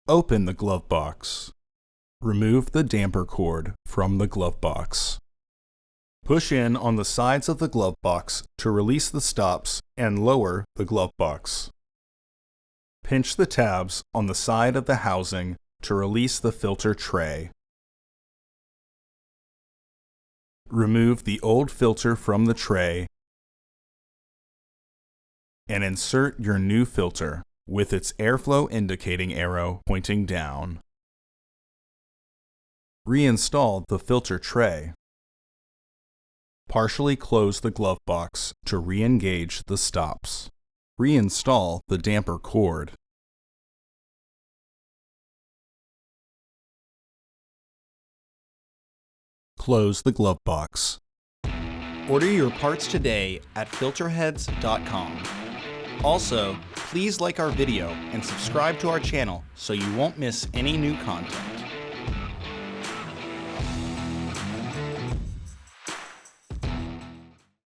Open the glove box. Remove the damper cord from the glove box. Push in on the sides of the glove box to release the stops and lower the glove box. Pinch the tabs on the side of the housing to release the filter tray. Remove the old filter from the tray and insert your new filter with its airflow indicating arrow pointing down. Reinstall the filter tray. Partially close the glove box to re-engage the stops. Reinstall the damper cord. Close the glove box. Order your parts today at filterheads.com. Also, please like our video and subscribe to our channel so you won't miss any new content.